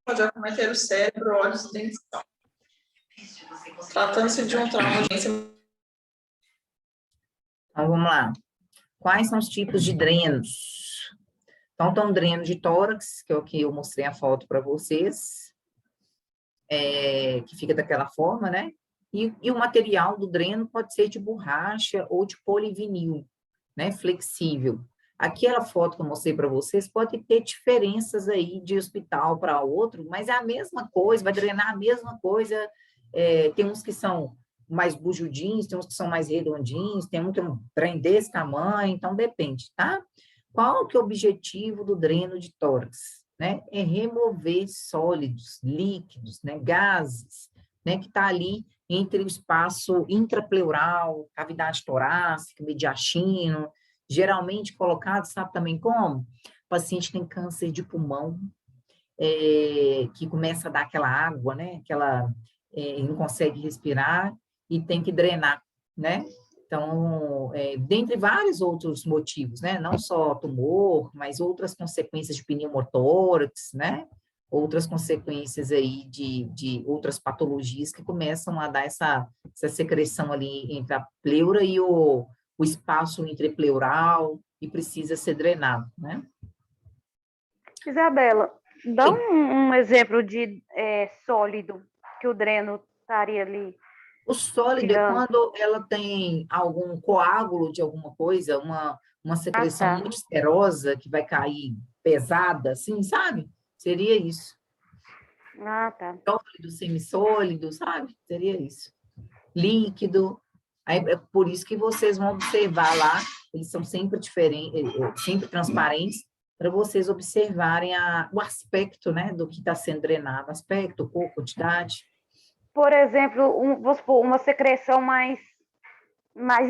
pode acometer o cérebro, olhos e dentição. Tratando-se de um trauma de... Então, vamos lá. Quais são os tipos de drenos? Então, tem um dreno de tórax, que é o que eu mostrei a foto para vocês, que fica daquela forma, né? E o material do dreno pode ser de borracha ou de polivinil, né? Flexível. Aquela foto que eu mostrei para vocês pode ter diferenças aí de hospital para outro, mas é a mesma coisa, vai drenar a mesma coisa. Tem uns que são mais bujudinhos, tem uns que são mais redondinhos, tem um que é um trem desse tamanho, então depende, tá? Qual que é o objetivo do dreno de tórax? Né? É remover sólidos, líquidos, né? Gases, né? Que está ali entre o espaço intrapleural, cavidade torácica, mediastino, geralmente colocado, sabe também como? O paciente tem câncer de pulmão, que começa a dar aquela água, né? Não consegue respirar e tem que drenar, né? Então, dentre vários outros motivos, né? Não só tumor, mas outras consequências de pneumotórax, né? Outras consequências aí de outras patologias que começam a dar essa secreção ali entre a pleura e o espaço entrepleural e precisa ser drenado, né? Isabela, dá um exemplo de sólido que o dreno estaria ali. O sólido tirando. É quando ela tem algum coágulo de alguma coisa, uma secreção muito esterosa que vai cair pesada, assim, sabe? Seria isso. Ah, tá. Sólido, semissólido, sabe? Seria isso. Líquido. Aí, é por isso que vocês vão observar lá, eles são sempre diferentes, sempre transparentes, para vocês observarem o aspecto, né, do que está sendo drenado, aspecto, cor, quantidade. Por exemplo, vamos supor, uma secreção mais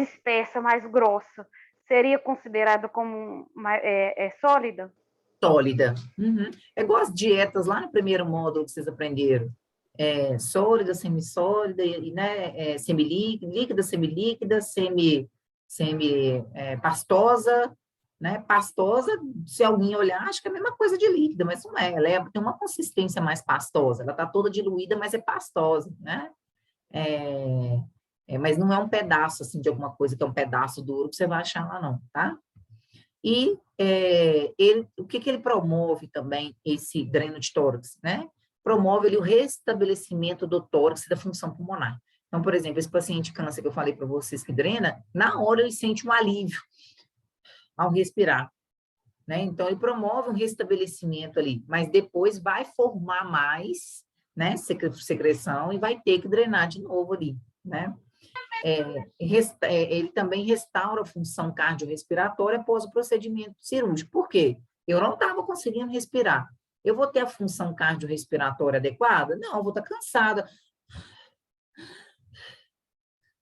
espessa, mais grossa, seria considerada como sólida? Sólida. Uhum. É igual as dietas lá no primeiro módulo que vocês aprenderam. Sólida, semissólida, né? Semilíquida, líquida, semilíquida, pastosa, né? Pastosa, se alguém olhar, acho que é a mesma coisa de líquida, mas não é. Ela tem uma consistência mais pastosa. Ela está toda diluída, mas é pastosa, né? Mas não é um pedaço, assim, de alguma coisa que é um pedaço duro que você vai achar lá, não, tá? E o que ele promove também, esse dreno de tórax, né? Promove o restabelecimento do tórax e da função pulmonar. Então, por exemplo, esse paciente câncer que eu falei para vocês que drena, na hora ele sente um alívio ao respirar, né? Então, ele promove um restabelecimento ali, mas depois vai formar mais, né, secreção e vai ter que drenar de novo ali, né? Ele também restaura a função cardiorrespiratória após o procedimento cirúrgico. Por quê? Eu não estava conseguindo respirar. Eu vou ter a função cardiorrespiratória adequada? Não, eu vou estar cansada.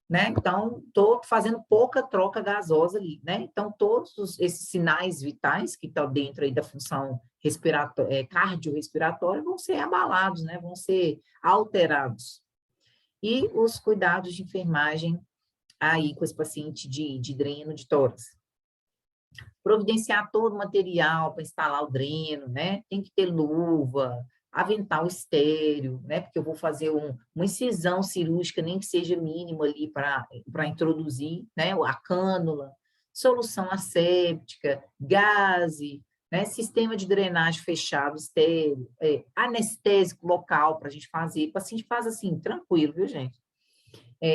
Né? Então, estou fazendo pouca troca gasosa ali, né? Então, todos esses sinais vitais que estão dentro aí da função cardiorrespiratória vão ser abalados, né? Vão ser alterados. E os cuidados de enfermagem aí com esse paciente de dreno de tórax. Providenciar todo o material para instalar o dreno, né? Tem que ter luva, avental estéreo, né? Porque eu vou fazer uma incisão cirúrgica, nem que seja mínima ali para introduzir, né? A cânula, solução asséptica, gaze, né? Sistema de drenagem fechado, estéreo, anestésico local para a gente fazer. O paciente faz assim, tranquilo, viu, gente?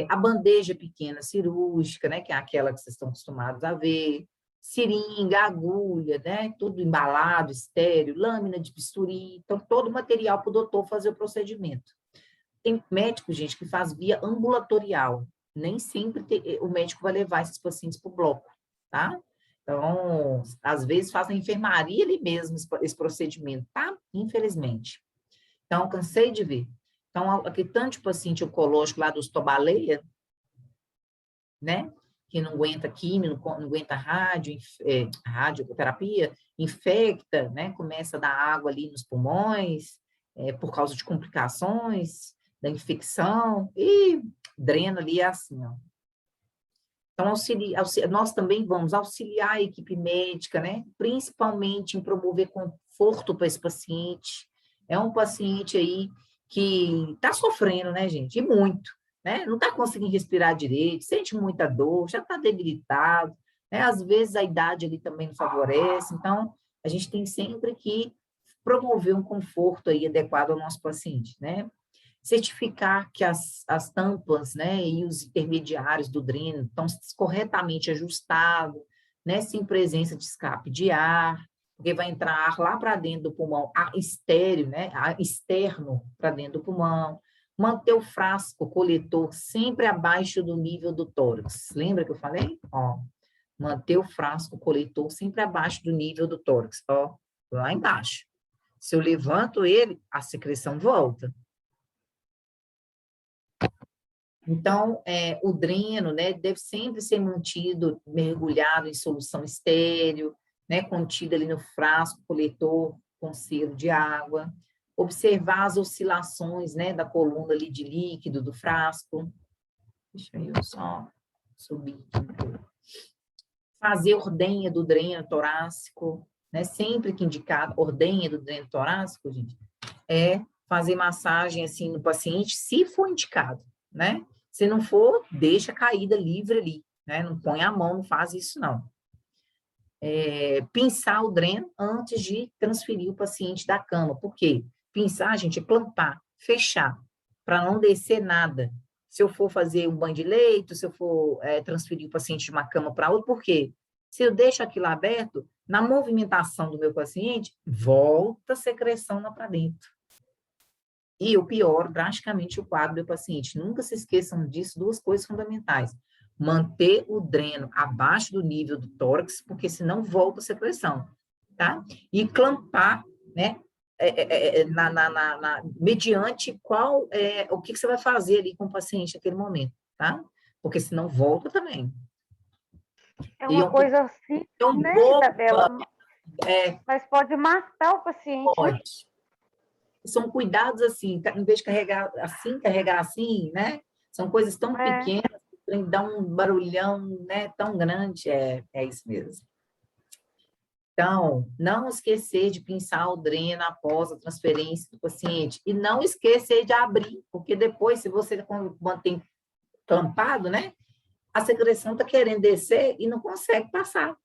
A bandeja pequena cirúrgica, né, que é aquela que vocês estão acostumados a ver, seringa, agulha, né, tudo embalado, estéreo, lâmina de bisturi, então todo o material para o doutor fazer o procedimento. Tem médico, gente, que faz via ambulatorial, nem sempre o médico vai levar esses pacientes para o bloco, tá? Então, às vezes faz na enfermaria ali mesmo esse procedimento, tá? Infelizmente. Então, cansei de ver. Então, aquele tanto de paciente oncológico lá dos Tobaleia, né? Que não aguenta químio, não aguenta radioterapia, infecta, né? Começa a dar água ali nos pulmões, por causa de complicações da infecção, e drena ali assim, ó. Então, nós também vamos auxiliar a equipe médica, né? Principalmente em promover conforto para esse paciente. É um paciente aí que está sofrendo, né, gente? E muito, né? Não está conseguindo respirar direito, sente muita dor, já está debilitado, né? Às vezes a idade ali também não favorece, então a gente tem sempre que promover um conforto aí adequado ao nosso paciente, né? Certificar que as tampas, né, e os intermediários do dreno estão corretamente ajustados, né, sem presença de escape de ar, porque vai entrar ar lá para dentro do pulmão, ar estéreo, né, ar externo para dentro do pulmão, manter o frasco coletor sempre abaixo do nível do tórax. Lembra que eu falei? Ó, manter o frasco coletor sempre abaixo do nível do tórax, ó, lá embaixo. Se eu levanto ele, a secreção volta. Então, o dreno, né, deve sempre ser mantido mergulhado em solução estéril, né, contido ali no frasco coletor com selo de água. Observar as oscilações, né, da coluna ali de líquido do frasco. Deixa eu só subir aqui um pouco. Fazer ordenha do dreno torácico, né, sempre que indicado, ordenha do dreno torácico, gente, é fazer massagem assim no paciente, se for indicado, né? Se não for, deixa a caída livre ali, né? Não põe a mão, não faz isso, não. Pinçar o dreno antes de transferir o paciente da cama. Por quê? Pinçar, gente, é clampar, fechar, para não descer nada. Se eu for fazer um banho de leito, se eu for transferir o paciente de uma cama para outra, por quê? Se eu deixo aquilo aberto, na movimentação do meu paciente, volta a secreção lá para dentro. E eu pioro drasticamente o quadro do paciente. Nunca se esqueçam disso, duas coisas fundamentais. Manter o dreno abaixo do nível do tórax, porque senão volta a secreção, tá? E clampar, né? Mediante o que você vai fazer ali com o paciente naquele momento, tá? Porque senão volta também. É uma coisa assim, né, Isabela? Mas pode matar o paciente, pode. né? São cuidados assim, em vez de carregar assim, né? São coisas tão pequenas, que dá um barulhão, né, tão grande, é isso mesmo. Então, não esquecer de pinçar o dreno após a transferência do paciente e não esquecer de abrir, porque depois, se você mantém clampado, né, a secreção está querendo descer e não consegue passar.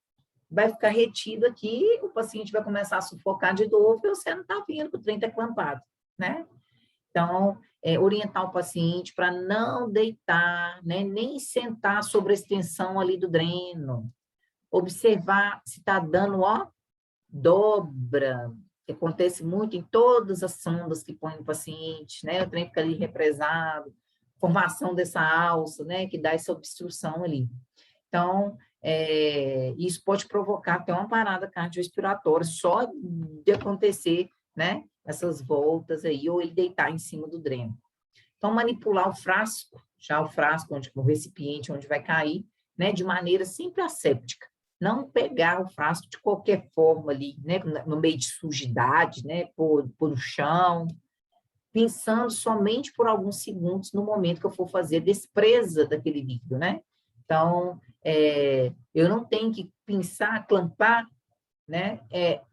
Vai ficar retido aqui, o paciente vai começar a sufocar de novo e você não está vindo, o trem está clampado, né? Então, orientar o paciente para não deitar, né, nem sentar sobre a extensão ali do dreno. Observar se está dando, ó, dobra, que acontece muito em todas as sondas que põe no paciente, né? O trem fica ali represado, formação dessa alça, né, que dá essa obstrução ali. Então, isso pode provocar até uma parada cardiorrespiratória só de acontecer, né, essas voltas aí, ou ele deitar em cima do dreno. Então, manipular o frasco, o recipiente onde vai cair, né, de maneira sempre asséptica. Não pegar o frasco de qualquer forma ali, né, no meio de sujidade, né, pôr no chão, pensando somente por alguns segundos no momento que eu for fazer a despresa daquele líquido, né? Então, eu não tenho que pensar, clampar, né,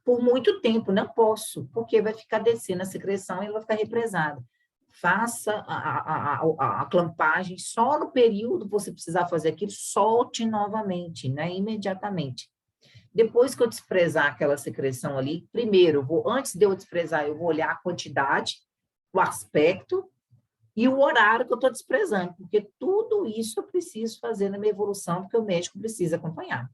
por muito tempo, não posso, porque vai ficar descendo a secreção e ela vai ficar represada. Faça a clampagem só no período que você precisar fazer aquilo, solte novamente, né, imediatamente. Depois que eu desprezar aquela secreção ali, primeiro, antes de eu desprezar, eu vou olhar a quantidade, o aspecto e o horário que eu estou desprezando, porque tudo isso eu preciso fazer na minha evolução, porque o médico precisa acompanhar,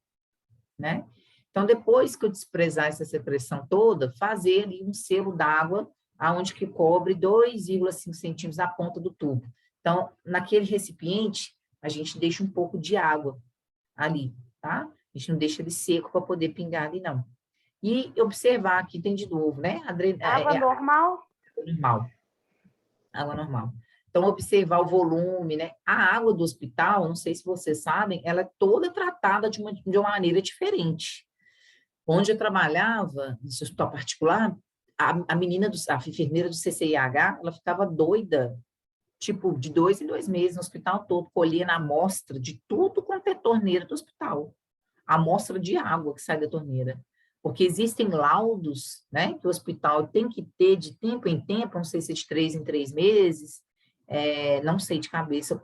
né? Então, depois que eu desprezar essa secreção toda, fazer ali um selo d'água, aonde que cobre 2,5 centímetros a ponta do tubo. Então, naquele recipiente, a gente deixa um pouco de água ali, tá? A gente não deixa ele seco para poder pingar ali, não. E observar aqui, tem de novo, né? Água normal? Normal. Água normal. Então, observar o volume, né? A água do hospital, não sei se vocês sabem, ela é toda tratada de uma maneira diferente. Onde eu trabalhava, no hospital particular, a enfermeira do CCIH, ela ficava doida, tipo, de 2 em 2 meses no hospital todo, colhendo a amostra de tudo quanto é torneira do hospital. A amostra de água que sai da torneira. Porque existem laudos, né, que o hospital tem que ter de tempo em tempo, não sei se é de 3 em 3 meses, não sei de cabeça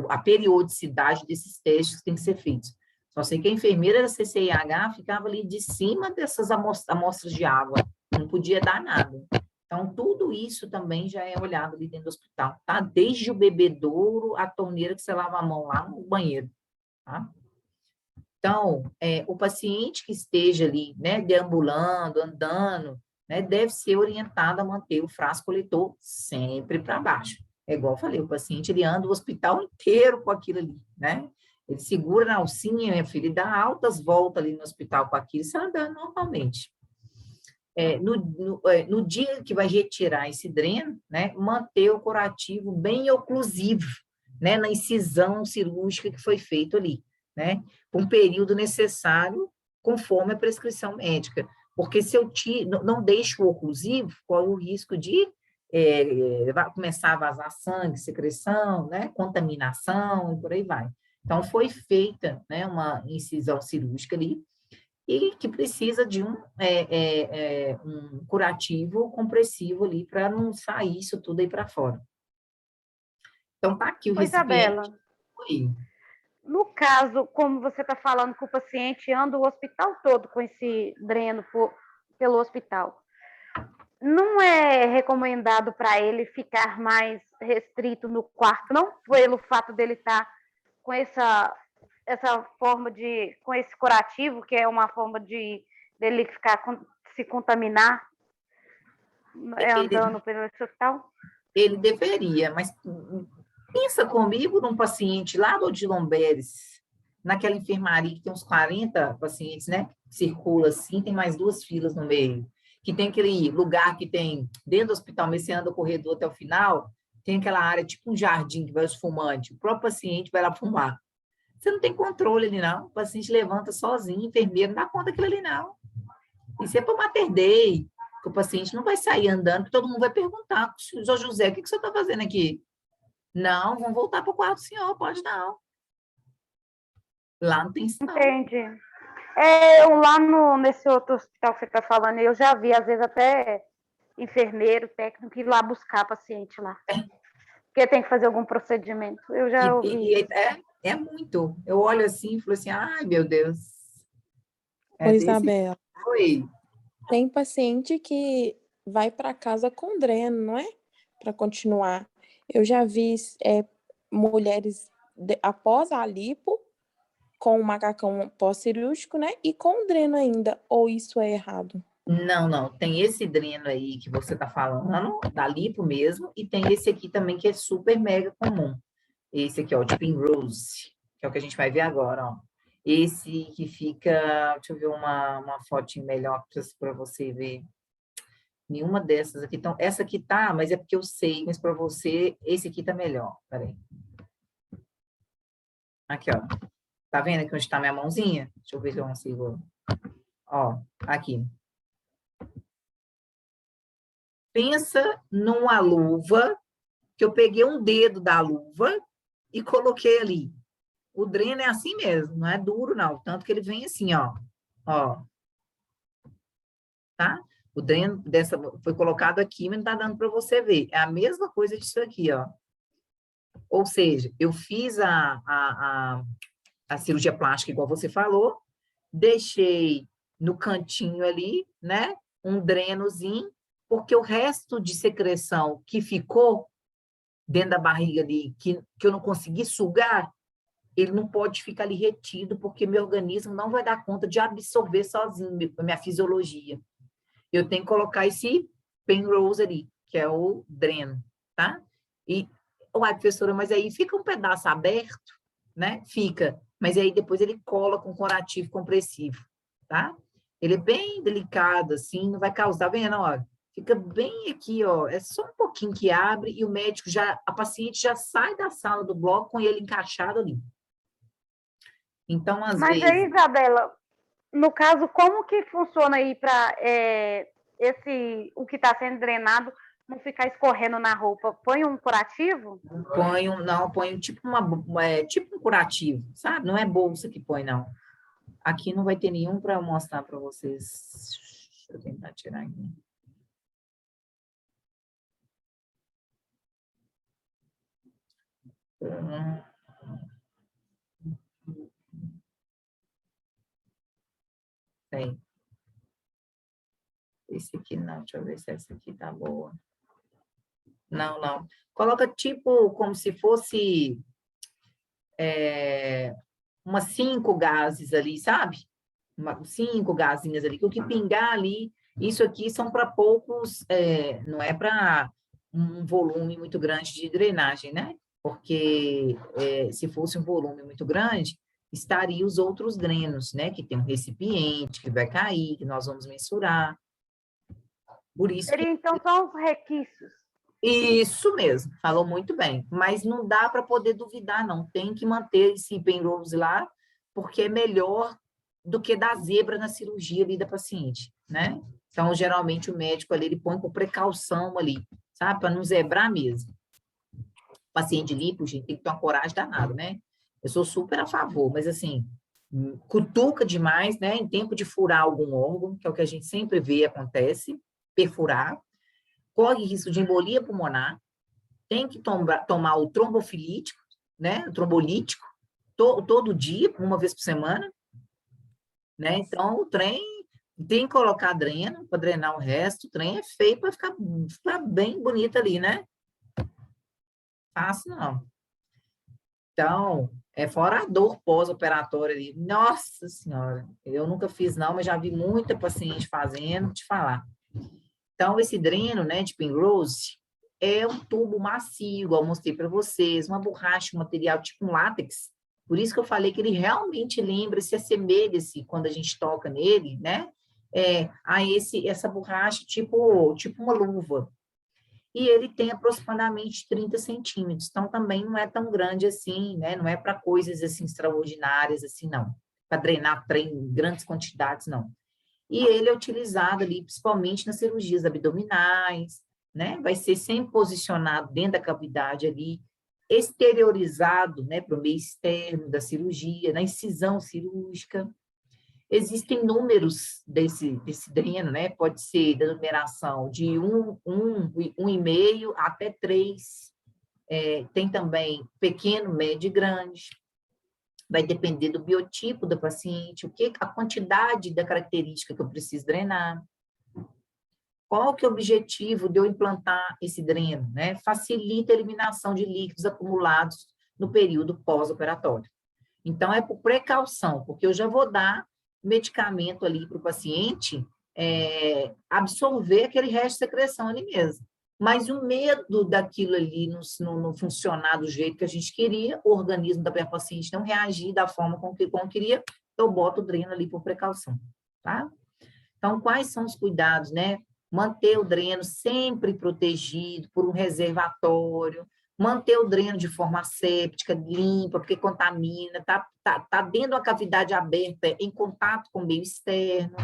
a periodicidade desses testes que tem que ser feitos. Só sei que a enfermeira da CCIH ficava ali de cima dessas amostras de água, não podia dar nada. Então, tudo isso também já é olhado ali dentro do hospital, tá? Desde o bebedouro, a torneira que você lava a mão lá no banheiro, tá? Então, o paciente que esteja ali, né, deambulando, andando, né, deve ser orientado a manter o frasco coletor sempre para baixo. É igual eu falei, o paciente, ele anda o hospital inteiro com aquilo ali, né? Ele segura na alcinha, minha filha, e dá altas voltas ali no hospital com aquilo, você andando normalmente. No dia que vai retirar esse dreno, né, manter o curativo bem oclusivo, né, na incisão cirúrgica que foi feito ali, né, por um período necessário, conforme a prescrição médica. Porque se eu não deixo o oclusivo, corre o risco de vai começar a vazar sangue, secreção, né, contaminação, e por aí vai. Então, foi feita, né, uma incisão cirúrgica ali, e que precisa de um curativo compressivo ali para não sair isso tudo aí para fora. Então, tá aqui o recipiente. Isabela, no caso, como você está falando que o paciente anda o hospital todo com esse dreno pelo hospital, não é recomendado para ele ficar mais restrito no quarto, não pelo fato dele estar com essa forma com esse curativo, que é uma forma de dele se contaminar andando pelo hospital? Ele deveria, mas pensa comigo num paciente lá do Odilon Beres, naquela enfermaria que tem uns 40 pacientes, né? Circula assim, tem mais 2 filas no meio, que tem aquele lugar que tem dentro do hospital, mas você anda o corredor até o final, tem aquela área, tipo um jardim que vai os fumantes, o próprio paciente vai lá fumar. Você não tem controle ali, não. O paciente levanta sozinho, enfermeiro, não dá conta daquilo ali, não. Isso é para Mater Dei, que o paciente não vai sair andando, que todo mundo vai perguntar, Sr. José, o que você está fazendo aqui? Não, vamos voltar para o quarto, senhor, pode não. Lá não tem isso, não. Entendi. Lá nesse outro hospital que você está falando, eu já vi, às vezes, até enfermeiro, técnico, ir lá buscar paciente lá. Porque tem que fazer algum procedimento. Eu já ouvi. É muito. Eu olho assim e falo assim, ai, meu Deus. Isabela, Oi. tem paciente que vai para casa com dreno, não é? Para continuar. Eu já vi mulheres após a lipo, com o macacão pós-cirúrgico, né? E com dreno ainda. Ou isso é errado? Não. Tem esse dreno aí que você está falando, da lipo mesmo, e tem esse aqui também que é super mega comum. Esse aqui, ó, o Deep Rose, que é o que a gente vai ver agora, ó. Esse que fica, deixa eu ver uma fotinho melhor para você ver. Nenhuma dessas aqui. Então, essa aqui tá, mas é porque eu sei, mas para você, esse aqui tá melhor. Peraí. Aqui, ó. Tá vendo aqui onde está minha mãozinha? Deixa eu ver se eu consigo. Ó, aqui. Pensa numa luva, que eu peguei um dedo da luva e coloquei ali. O dreno é assim mesmo, não é duro, não. Tanto que ele vem assim, ó. Ó. Tá? O dreno foi colocado aqui, mas não está dando para você ver. É a mesma coisa disso aqui, ó. Ou seja, eu fiz a cirurgia plástica, igual você falou, deixei no cantinho ali, né, um drenozinho, porque o resto de secreção que ficou dentro da barriga ali, que eu não consegui sugar, ele não pode ficar ali retido, porque meu organismo não vai dar conta de absorver sozinho minha fisiologia. Eu tenho que colocar esse Penrose ali, que é o dreno, tá? E, uai, professora, mas aí fica um pedaço aberto, né? Fica, mas aí depois ele cola com curativo compressivo, tá? Ele é bem delicado, assim, não vai causar, vendo, ó, fica bem aqui, ó, é só um pouquinho que abre e o médico a paciente já sai da sala do bloco com ele encaixado ali. Então, às vezes... Mas aí, Isabela, no caso, como que funciona aí para o que está sendo drenado não ficar escorrendo na roupa? Põe um curativo? Põe tipo um curativo, sabe? Não é bolsa que põe, não. Aqui não vai ter nenhum para eu mostrar para vocês. Deixa eu tentar tirar aqui. Tem. Esse aqui não, deixa eu ver se essa aqui tá boa. Não, não. Coloca tipo como se fosse umas 5 gases ali, sabe? 5 gasinhas ali. O que pingar ali, isso aqui são para poucos, não é para um volume muito grande de drenagem, né? Porque se fosse um volume muito grande, estaria os outros drenos, né? Que tem um recipiente, que vai cair, que nós vamos mensurar. Por isso que... Seria, então, só os requisitos. Isso mesmo, falou muito bem. Mas não dá para poder duvidar, não. Tem que manter esse Penrose lá, porque é melhor do que dar zebra na cirurgia ali da paciente, né? Então, geralmente, o médico ali, ele põe com precaução ali, sabe? Para não zebrar mesmo. Paciente lipo, gente, tem que ter uma coragem danada, né? Eu sou super a favor, mas assim, cutuca demais, né? Em tempo de furar algum órgão, que é o que a gente sempre vê acontece, perfurar, corre risco de embolia pulmonar, tem que tomar o trombofilítico, né? O trombolítico, todo dia, uma vez por semana, né? Então, o trem tem que colocar dreno para drenar o resto, o trem é feio para ficar bem bonito ali, né? Fácil não. Então, fora a dor pós-operatória ali. Nossa Senhora, eu nunca fiz não, mas já vi muita paciente fazendo, te falar. Então, esse dreno, né, de Penrose, é um tubo macio, igual eu mostrei para vocês, uma borracha, um material tipo um látex. Por isso que eu falei que ele realmente lembra, se assemelha-se quando a gente toca nele, né? A essa borracha tipo uma luva. E ele tem aproximadamente 30 centímetros, então também não é tão grande assim, né? Não é para coisas assim extraordinárias assim, não. Para drenar trem em grandes quantidades, não. E ele é utilizado ali, principalmente nas cirurgias abdominais, né? Vai ser sempre posicionado dentro da cavidade ali, exteriorizado, né, para o meio externo da cirurgia, na incisão cirúrgica. Existem números desse dreno, né? Pode ser da numeração de 1,5 até 3. Tem também pequeno, médio e grande. Vai depender do biotipo do paciente, a quantidade da característica que eu preciso drenar. Qual que é o objetivo de eu implantar esse dreno, né? Facilita a eliminação de líquidos acumulados no período pós-operatório. Então, é por precaução, porque eu já vou dar medicamento ali para o paciente absorver aquele resto de secreção ali mesmo. Mas o medo daquilo ali não funcionar do jeito que a gente queria, o organismo da paciente não reagir da forma como queria, eu boto o dreno ali por precaução, tá? Então, quais são os cuidados, né? Manter o dreno sempre protegido por um reservatório, manter o dreno de forma asséptica, limpa, porque contamina, tá dentro da cavidade aberta, em contato com o meio externo,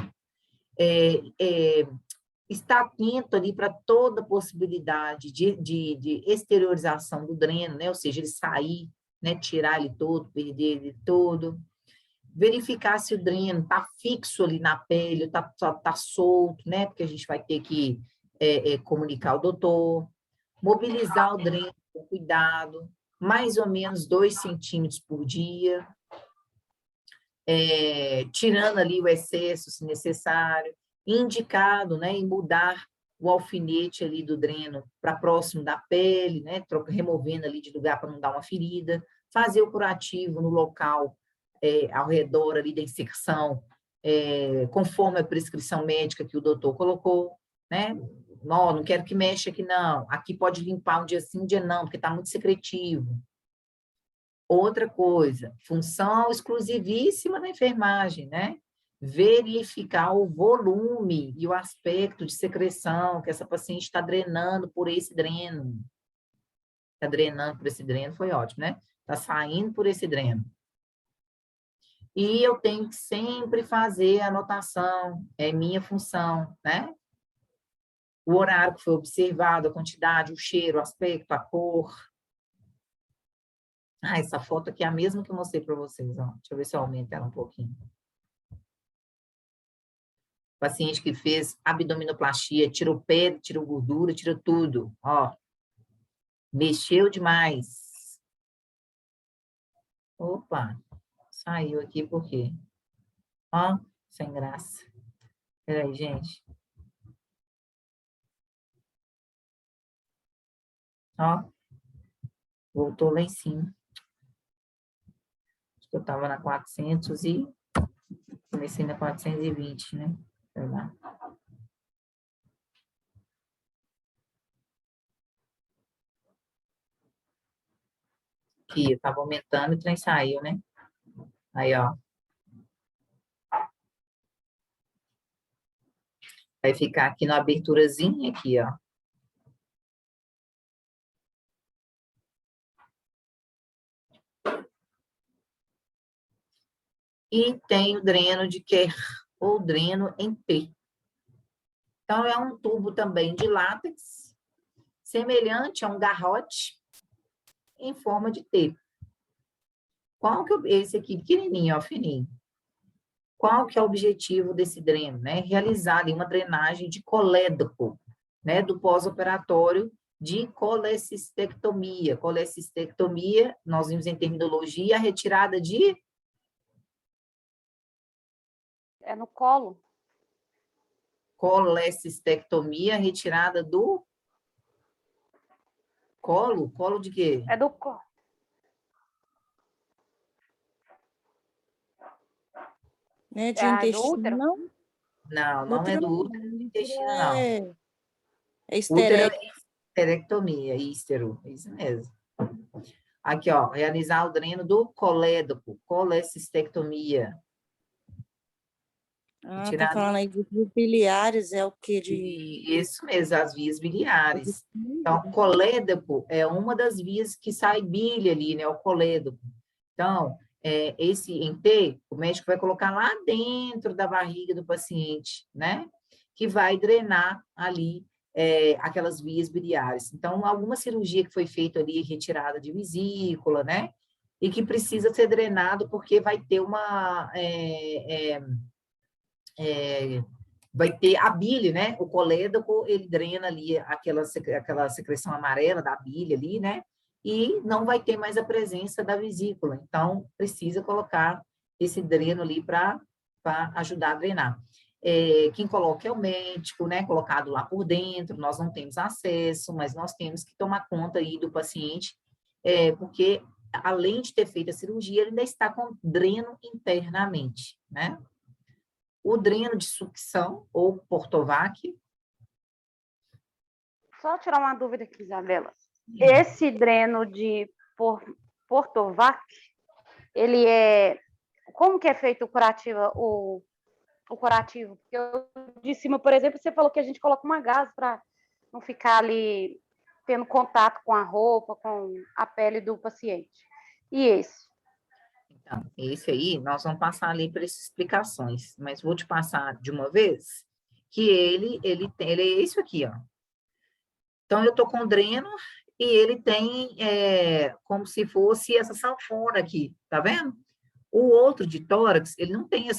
está atento ali para toda possibilidade de exteriorização do dreno, né? Ou seja, ele sair, né? Tirar ele todo, perder ele todo. Verificar se o dreno está fixo ali na pele, tá solto, né? Porque a gente vai ter que comunicar ao doutor. Mobilizar o dreno com cuidado, mais ou menos 2 centímetros por dia, tirando ali o excesso, se necessário, indicado, né, em mudar o alfinete ali do dreno para próximo da pele, né, removendo ali de lugar para não dar uma ferida, fazer o curativo no local ao redor ali da inserção, conforme a prescrição médica que o doutor colocou, né? Não quero que mexa aqui, não. Aqui pode limpar um dia sim, um dia não, porque está muito secretivo. Outra coisa, função exclusivíssima da enfermagem, né? Verificar o volume e o aspecto de secreção que essa paciente está drenando por esse dreno. Está drenando por esse dreno, foi ótimo, né? Está saindo por esse dreno. E eu tenho que sempre fazer a anotação, é minha função, né? O horário que foi observado, a quantidade, o cheiro, o aspecto, a cor. Essa foto aqui é a mesma que eu mostrei para vocês, ó. Deixa eu ver se eu aumento ela um pouquinho. Paciente que fez abdominoplastia, tirou pele, tirou gordura, tirou tudo, ó. Mexeu demais. Opa, saiu aqui por quê? Ó, sem graça. Peraí, gente. Ó, voltou lá em cima. Acho que eu estava na 400 e comecei na 420, né? Sei lá. Aqui, eu estava aumentando e o trem saiu, né? Aí, ó. Vai ficar aqui na aberturazinha aqui, ó. E tem o dreno de Kerr, ou dreno em P. Então, é um tubo também de látex, semelhante a um garrote, em forma de T. Qual que é esse aqui, pequenininho, ó, fininho? Qual que é o objetivo desse dreno, né? Realizar ali uma drenagem de colédoco, né? Do pós-operatório de colecistectomia. Colecistectomia, nós vimos em terminologia, a retirada de... É no colo. Colecistectomia, retirada do colo? Colo de quê? É do colo. Né, de É do útero? intestino, Não, não é útero do não, útero, do intestino, não. é Útero esterectomia. é esterectomia, ístero, isso mesmo. Aqui, ó, realizar o dreno do colédoco, colecistectomia. Ah, tá Retirada falando aí de vias biliares, é o que Isso mesmo, as vias biliares. Então, colédoco é uma das vias que sai bile ali, né? O colédoco. Então, esse em T, o médico vai colocar lá dentro da barriga do paciente, né? Que vai drenar ali aquelas vias biliares. Então, alguma cirurgia que foi feita ali, retirada de vesícula, né? E que precisa ser drenado porque vai ter vai ter a bile, né? O colédoco, ele drena ali aquela secreção amarela da bile ali, né? E não vai ter mais a presença da vesícula. Então, precisa colocar esse dreno ali para ajudar a drenar. Quem coloca é o médico, né? Colocado lá por dentro, nós não temos acesso, mas nós temos que tomar conta aí do paciente, porque além de ter feito a cirurgia, ele ainda está com dreno internamente, né? O dreno de sucção, ou Portovac. Só tirar uma dúvida aqui, Isabela. Esse dreno de Portovac, ele é... Como que é feito o curativo? O curativo? Porque de cima, por exemplo, você falou que a gente coloca uma gás para não ficar ali tendo contato com a roupa, com a pele do paciente. E esse? Então, esse aí, nós vamos passar ali por essas explicações, mas vou te passar de uma vez, que ele é isso aqui, ó. Então, eu estou com o dreno e ele tem como se fosse essa sanfona aqui, tá vendo? O outro de tórax, ele não tem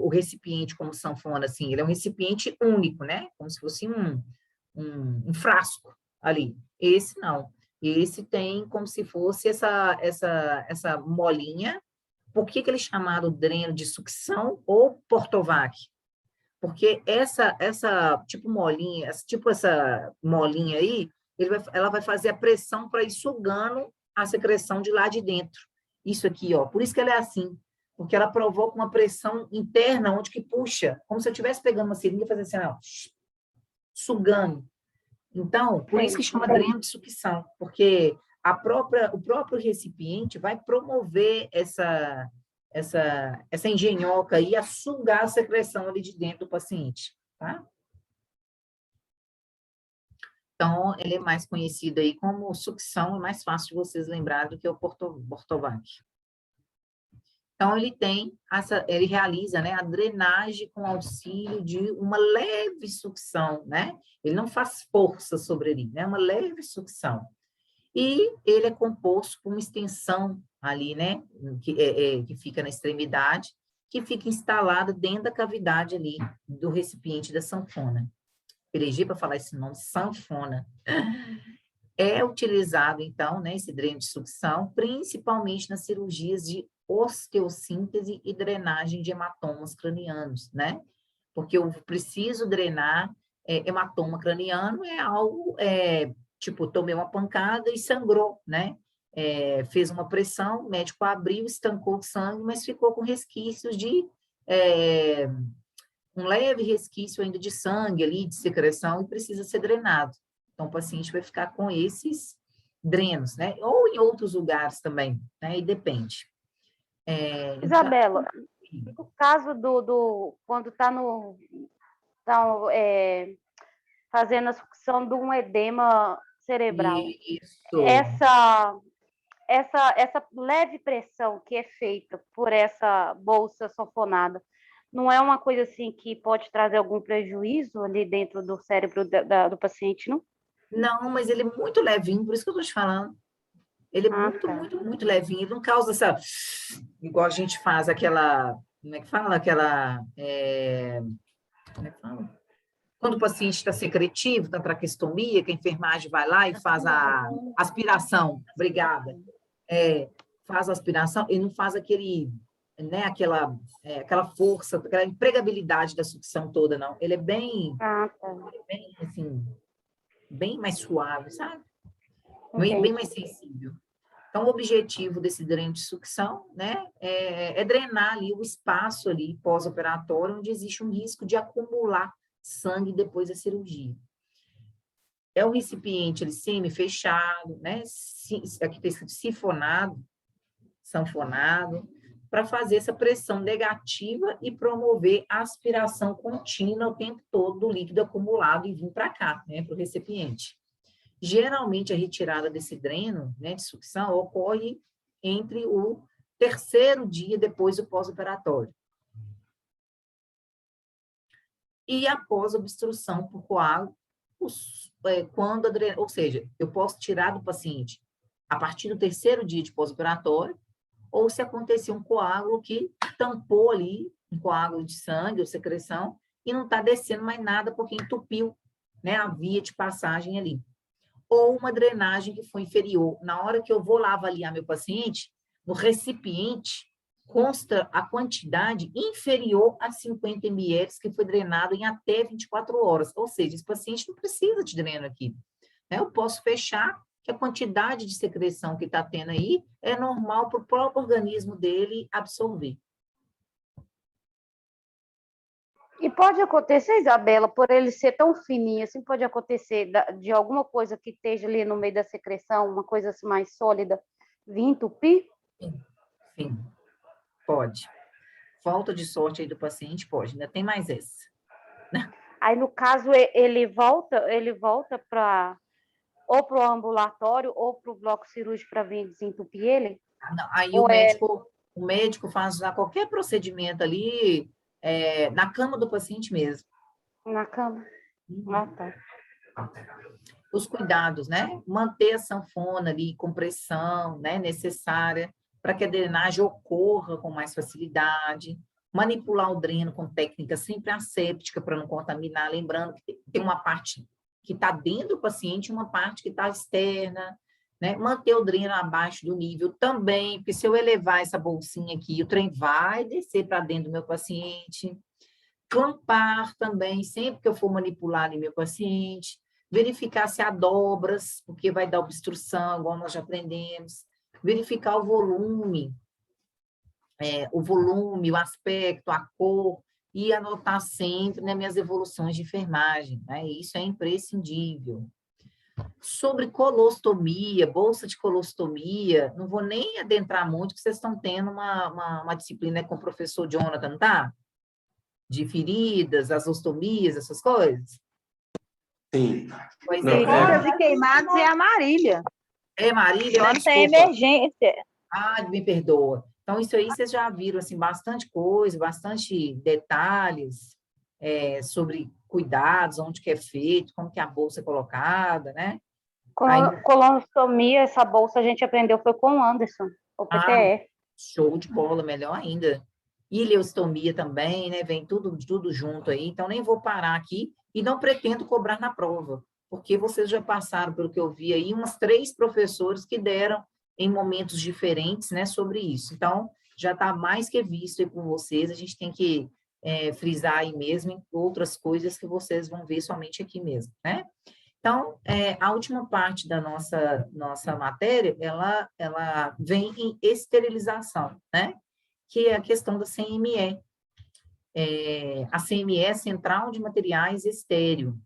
o recipiente como sanfona, assim, ele é um recipiente único, né? Como se fosse um frasco ali. Esse não. Esse tem como se fosse essa molinha. Por que ele é chamado dreno de sucção ou Portovac? Porque essa molinha aí, ela vai fazer a pressão para ir sugando a secreção de lá de dentro. Isso aqui, ó. Por isso que ela é assim. Porque ela provoca uma pressão interna, onde que puxa, como se eu estivesse pegando uma seringa e fazendo assim, ó, sugando. Então, por isso que chama dreno de sucção, porque o próprio recipiente vai promover essa engenhoca aí a sugar a secreção ali de dentro do paciente, tá? Então, ele é mais conhecido aí como sucção, é mais fácil de vocês lembrar do que o Portovac. Então, ele realiza, né, a drenagem com auxílio de uma leve sucção, né? Ele não faz força sobre ele, né? Uma leve sucção. E ele é composto por uma extensão ali, né? Que fica na extremidade, que fica instalada dentro da cavidade ali do recipiente da sanfona. Perigi para falar esse nome, sanfona. É utilizado, então, né, esse dreno de sucção, principalmente nas cirurgias de osteossíntese e drenagem de hematomas cranianos, né? Porque eu preciso drenar hematoma craniano, é algo, tipo, tomei uma pancada e sangrou, né? Fez uma pressão, o médico abriu, estancou o sangue, mas ficou com resquícios de... um leve resquício ainda de sangue ali, de secreção, e precisa ser drenado. Então, o paciente vai ficar com esses drenos, né? Ou em outros lugares também, né? E depende. Isabela, no caso quando está fazendo a sucção de um edema cerebral, Isso. essa leve pressão que é feita por essa bolsa sanfonada, não é uma coisa assim que pode trazer algum prejuízo ali dentro do cérebro do paciente, não? Não, mas ele é muito levinho, por isso que eu estou te falando. Ele é muito, Tá. muito, muito levinho. Ele não causa essa... Igual a gente faz aquela... Como é que fala? Como é que fala? Quando o paciente está secretivo, da traqueostomia, que a enfermagem vai lá e faz a aspiração. Obrigada. Faz a aspiração, ele não faz aquele... né, aquela força, aquela empregabilidade da sucção toda, não. Ele é bem, Tá. bem assim, bem mais suave, sabe? Entendi. Bem mais sensível. Então, o objetivo desse dreno de sucção, né, é drenar ali o espaço ali pós-operatório, onde existe um risco de acumular sangue depois da cirurgia. É um recipiente ele semi-fechado, né, aqui está escrito sifonado, sanfonado, para fazer essa pressão negativa e promover a aspiração contínua o tempo todo do líquido acumulado e vir para cá, né, para o recipiente. Geralmente, a retirada desse dreno, né, de sucção ocorre entre o terceiro dia depois do pós-operatório. E após obstrução por coágulo, quando ou seja, eu posso tirar do paciente a partir do terceiro dia de pós-operatório, ou se acontecer um coágulo que tampou ali, um coágulo de sangue ou secreção, e não está descendo mais nada porque entupiu, né, a via de passagem ali. Ou uma drenagem que foi inferior. Na hora que eu vou lá avaliar meu paciente, no recipiente consta a quantidade inferior a 50 ml que foi drenado em até 24 horas. Ou seja, esse paciente não precisa de dreno aqui. Eu posso fechar que a quantidade de secreção que está tendo aí é normal para o próprio organismo dele absorver. E pode acontecer, Isabela, por ele ser tão fininho, assim, pode acontecer de alguma coisa que esteja ali no meio da secreção, uma coisa assim mais sólida, vir entupir? Sim, pode. Falta de sorte aí do paciente, pode. Ainda tem mais essa. Aí, no caso, ele volta ou para o ambulatório ou para o bloco cirúrgico para vir desentupir ele? Não, aí Ou o médico faz já qualquer procedimento ali na cama do paciente mesmo. na cama? Ah, tá. Os cuidados, né? Manter a sanfona ali com pressão, né, necessária para que a drenagem ocorra com mais facilidade. Manipular o dreno com técnica sempre asséptica para não contaminar. Lembrando que tem uma parte que está dentro do paciente e uma parte que está externa. Né? Manter o dreno abaixo do nível também, porque se eu elevar essa bolsinha aqui, o trem vai descer para dentro do meu paciente. Clampar também, sempre que eu for manipular em meu paciente. Verificar se há dobras, porque vai dar obstrução, igual nós já aprendemos. Verificar o volume, o aspecto, a cor, e anotar sempre nas minhas evoluções de enfermagem. Né? Isso é imprescindível. Sobre colostomia, bolsa de colostomia, não vou nem adentrar muito, porque vocês estão tendo uma disciplina com o professor Jonathan, não tá? De feridas, as ostomias, essas coisas? Sim. Pois Não, Feridas e queimados é a Marília. Marília, né? Quando tem Desculpa. emergência. Me perdoa. Então, isso aí vocês já viram, assim, bastante coisa, bastante detalhes sobre cuidados, onde que é feito, como que a bolsa é colocada, né? Colonostomia, essa bolsa a gente aprendeu foi com o Anderson, o PTE. Show de bola, melhor ainda. ileostomia também, né? Vem tudo junto aí, então nem vou parar aqui e não pretendo cobrar na prova, porque vocês já passaram, pelo que eu vi aí, umas 3 professores que deram em momentos diferentes, né, sobre isso. Então, já está mais que visto aí por vocês, a gente tem que frisar aí mesmo em outras coisas que vocês vão ver somente aqui mesmo, né? Então, a última parte da nossa matéria, ela vem em esterilização, né? Que é a questão da CME. A CME é Central de Materiais Estéreo.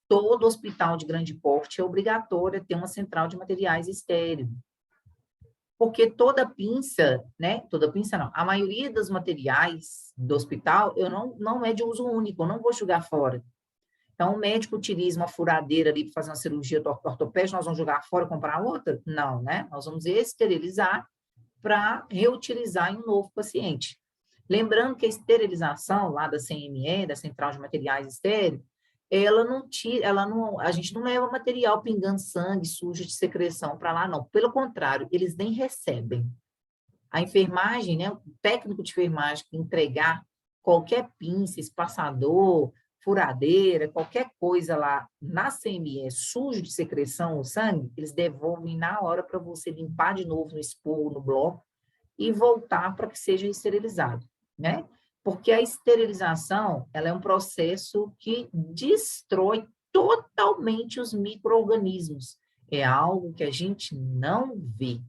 Todo hospital de grande porte é obrigatório ter uma central de materiais estéreo. Porque toda pinça, né? Toda pinça não. A maioria dos materiais do hospital, eu não é de uso único, eu não vou jogar fora. Então, o médico utiliza uma furadeira ali para fazer uma cirurgia ortopédica, nós vamos jogar fora e comprar outra? Não, né? Nós vamos esterilizar para reutilizar em um novo paciente. Lembrando que a esterilização lá da CME, da Central de Materiais Estéreo, a gente não leva material pingando sangue, sujo de secreção para lá, não. Pelo contrário, eles nem recebem. A enfermagem, né, o técnico de enfermagem que entregar qualquer pinça, espaçador, furadeira, qualquer coisa lá na CME sujo de secreção ou sangue, eles devolvem na hora para você limpar de novo no esporro, no bloco, e voltar para que seja esterilizado, né? Porque a esterilização, ela é um processo que destrói totalmente os micro-organismos. É algo que a gente não vê.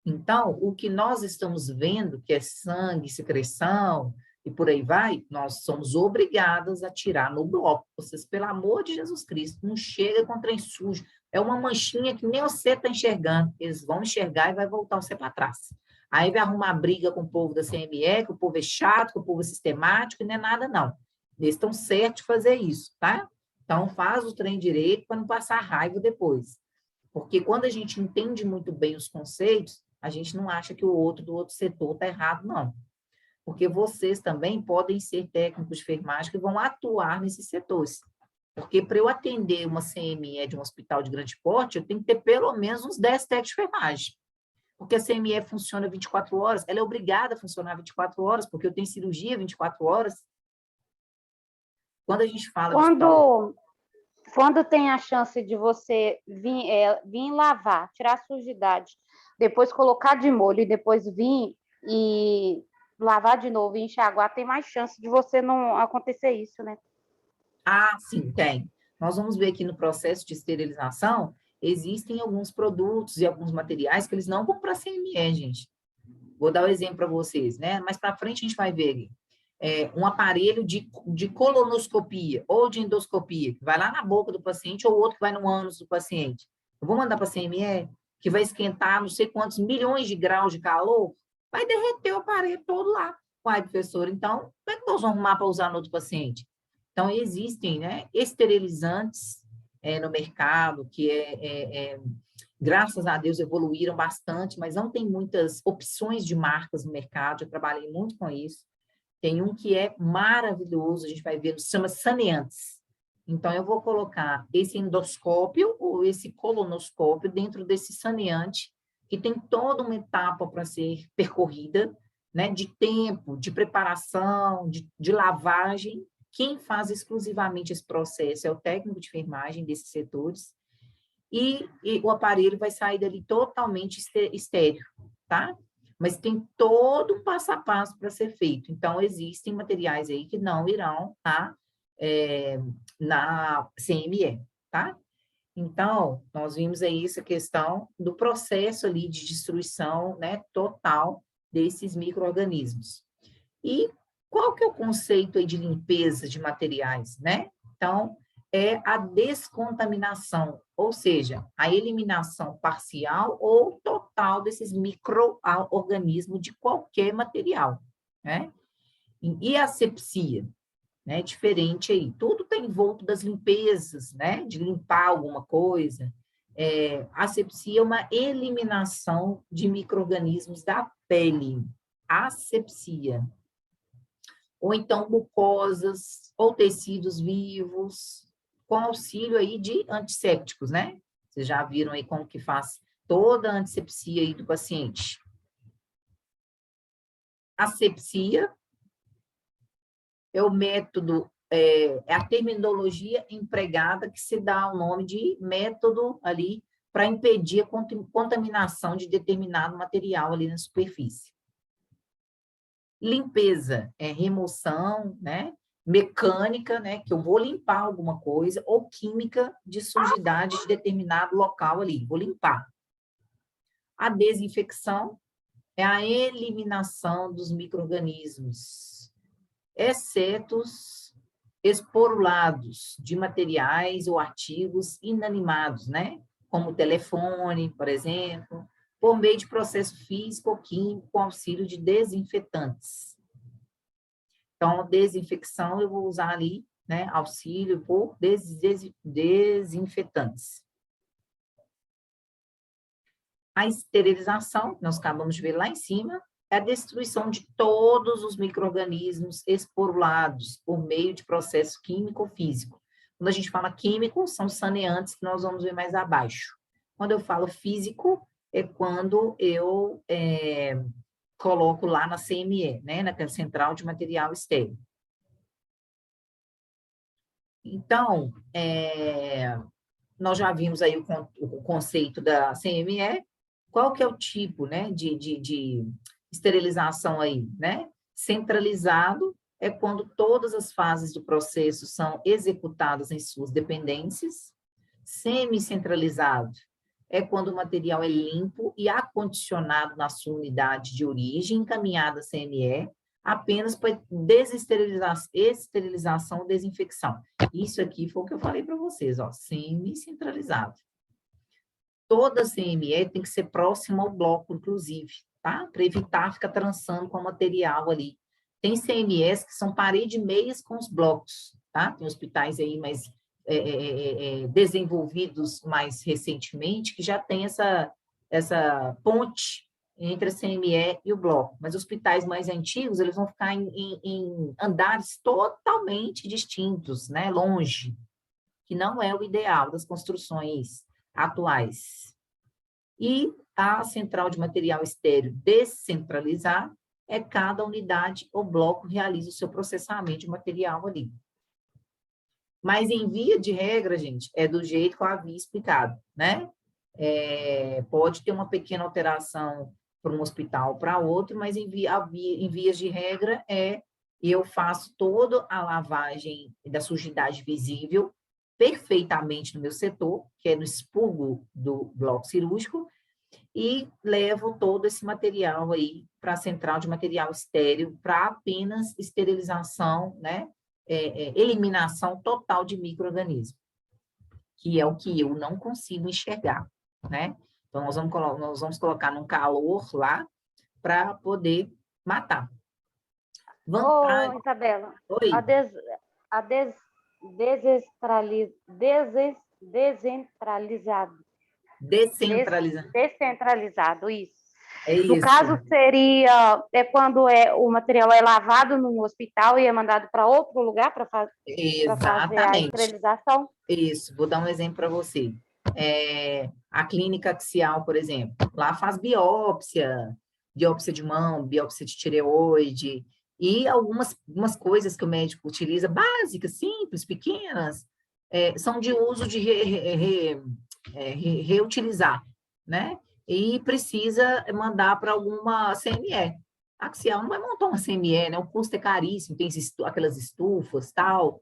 Então, o que nós estamos vendo, que é sangue, secreção e por aí vai, nós somos obrigadas a tirar no bloco. Vocês, pelo amor de Jesus Cristo, não chega com trem sujo. É uma manchinha que nem você está enxergando. Eles vão enxergar e vai voltar você para trás. Aí vai arrumar briga com o povo da CME, que o povo é chato, que o povo é sistemático, e não é nada, não. Eles estão certos de fazer isso, tá? Então, faz o trem direito para não passar raiva depois. Porque quando a gente entende muito bem os conceitos, a gente não acha que o outro do outro setor está errado, não. Porque vocês também podem ser técnicos de enfermagem que vão atuar nesses setores. Porque para eu atender uma CME de um hospital de grande porte, eu tenho que ter pelo menos uns 10 técnicos de enfermagem. Porque a CME funciona 24 horas, ela é obrigada a funcionar 24 horas, porque eu tenho cirurgia 24 horas. Quando a gente fala de hospital... Quando tem a chance de você vir lavar, tirar a sujidade, depois colocar de molho e depois vir e lavar de novo e enxaguar, tem mais chance de você não acontecer isso, né? Ah, sim, tem. Nós vamos ver aqui no processo de esterilização, existem alguns produtos e alguns materiais que eles não vão para a CME, gente. Vou dar um exemplo para vocês, né? Mais para frente a gente vai ver aqui. Um aparelho de colonoscopia ou de endoscopia, que vai lá na boca do paciente, ou outro que vai no ânus do paciente. Eu vou mandar para a CME, que vai esquentar não sei quantos milhões de graus de calor, vai derreter o aparelho todo lá. Uai, professor, então, como é que nós vamos arrumar para usar no outro paciente? Então, existem, né, esterilizantes no mercado, que graças a Deus evoluíram bastante, mas não tem muitas opções de marcas no mercado, eu trabalhei muito com isso. Tem um que é maravilhoso, a gente vai ver, se chama saneantes. Então, eu vou colocar esse endoscópio ou esse colonoscópio dentro desse saneante, que tem toda uma etapa para ser percorrida, né, de tempo, de preparação, de lavagem. Quem faz exclusivamente esse processo é o técnico de enfermagem desses setores, e o aparelho vai sair dali totalmente estéril, tá? Mas tem todo um passo a passo para ser feito. Então, existem materiais aí que não irão na CME, tá? Então, nós vimos aí essa questão do processo ali de destruição, né, total desses micro-organismos. E qual que é o conceito aí de limpeza de materiais, né? Então, é a descontaminação, ou seja, a eliminação parcial ou total desses micro-organismos de qualquer material, né? E a asepsia, né? Diferente aí, tudo está envolto das limpezas, né? De limpar alguma coisa. A asepsia é uma eliminação de micro-organismos da pele, asepsia. Ou então mucosas, ou tecidos vivos, com auxílio aí de antissépticos, né? Vocês já viram aí como que faz toda a antisepsia aí do paciente. Asepsia é o método, é a terminologia empregada que se dá o nome de método ali para impedir a contaminação de determinado material ali na superfície. Limpeza é remoção, né, mecânica, né, que eu vou limpar alguma coisa, ou química de sujidade de determinado local ali, vou limpar. A desinfecção é a eliminação dos micro-organismos, exceto os esporulados de materiais ou artigos inanimados, né, como o telefone, por exemplo, por meio de processo físico ou químico com auxílio de desinfetantes. Então, desinfecção, eu vou usar ali, né, auxílio por desinfetantes. A esterilização, que nós acabamos de ver lá em cima, é a destruição de todos os micro-organismos esporulados por meio de processo químico ou físico. Quando a gente fala químico, são saneantes que nós vamos ver mais abaixo. Quando eu falo físico, é quando eu coloco lá na CME, né, na Central de Material Estéril. Então, nós já vimos aí o conceito da CME. Qual que é o tipo, né, de esterilização aí, né? Centralizado é quando todas as fases do processo são executadas em suas dependências. Semi-centralizado é quando o material é limpo e acondicionado na sua unidade de origem, encaminhado à CME, apenas para esterilização ou desinfecção. Isso aqui foi o que eu falei para vocês, ó, semi-centralizado. Toda CME tem que ser próxima ao bloco, inclusive, tá? Para evitar ficar trançando com o material ali. Tem CMEs que são parede meias com os blocos, tá? Tem hospitais aí mais desenvolvidos mais recentemente que já tem essa ponte entre a CME e o bloco. Mas hospitais mais antigos, eles vão ficar em andares totalmente distintos, né? Longe, que não é o ideal das construções atuais. E a central de material estéril descentralizar é cada unidade ou bloco realiza o seu processamento de material ali. Mas em via de regra, gente, é do jeito que eu havia explicado, né? Pode ter uma pequena alteração para um hospital para outro, mas em vias de regra eu faço toda a lavagem da sujidade visível perfeitamente no meu setor, que é no expurgo do bloco cirúrgico, e levo todo esse material aí para a central de material estéril para apenas esterilização, né? Eliminação total de micro-organismos, que é o que eu não consigo enxergar, né? Então, nós vamos colocar num calor lá para poder matar. Ô, Isabela, Oi. Descentralizado. Descentralizado, isso. É isso. No caso, seria quando o material é lavado num hospital e é mandado para outro lugar para fazer a esterilização? Isso, vou dar um exemplo para você. A clínica axial, por exemplo, lá faz biópsia de mão, biópsia de tireoide, e algumas coisas que o médico utiliza, básicas, simples, pequenas, são de uso de reutilizar, né? E precisa mandar para alguma CME. A axial não vai montar uma CME, né? O custo é caríssimo, tem aquelas estufas, tal.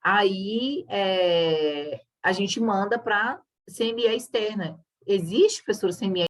Aí, a gente manda para CME externa. Existe, professor, CME